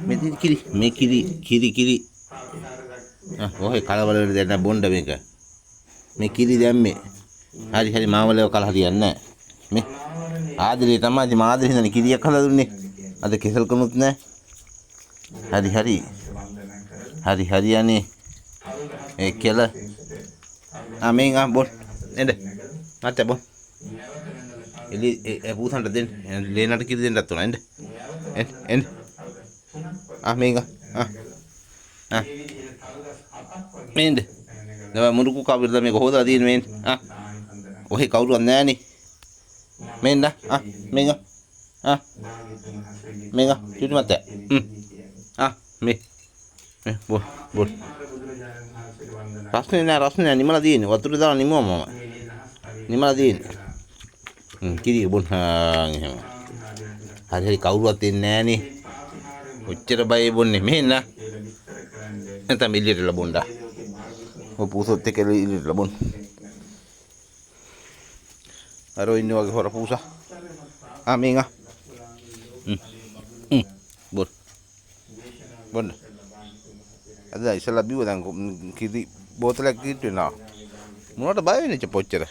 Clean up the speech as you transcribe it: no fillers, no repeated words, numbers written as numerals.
මේ කිරි මේ කිරි ඔහේ කලවල දෙන්න බොණ්ඩ මේක මේ කිරි දැම්මේ හරි මාවලව කල හරියන්නේ නැහැ මේ ආදරේ තමයි මාදරේ හින්දානේ කිරියක් හදලා දුන්නේ අද කෙසල් කමුත් නැහැ හරි අනේ ඒ කෙල මේක බොන් එන්න නැත්නම් බොන් එලි පූසන්ට දෙන්න ලේනට කිරි දෙන්නත් උනා එන්න මේක මේන්න දැන් මුරුකු කවුරුද මේක හොදලා තියෙන්නේ මේන්න ඔහේ කවුරුවත් නැහනේ මේන්න මේක චුටි මත මේ බොල් රස්නේ නෑ නිමලා තියෙන්නේ වතුර දාලා නිමුවම නිමලා තියෙන්නේ කිරි බොන් එහෙම හරි කවුරුවත් එන්නේ නැහනේ ඔච්චර බය බොන්නේ මෙහෙන්න නැත්නම් එළියට ලබොන්ඩා ඔය පූසොත් එක්ක එළියට ලබොන් අර ඉන්නේ වගේ හොර පූසා මේක බොන්න අද ඉස්සලා බිව්ව දැන් කිරි බෝතලයක් කිට් වෙනවා මොනවට බය වෙන්නේ ච පොච්චර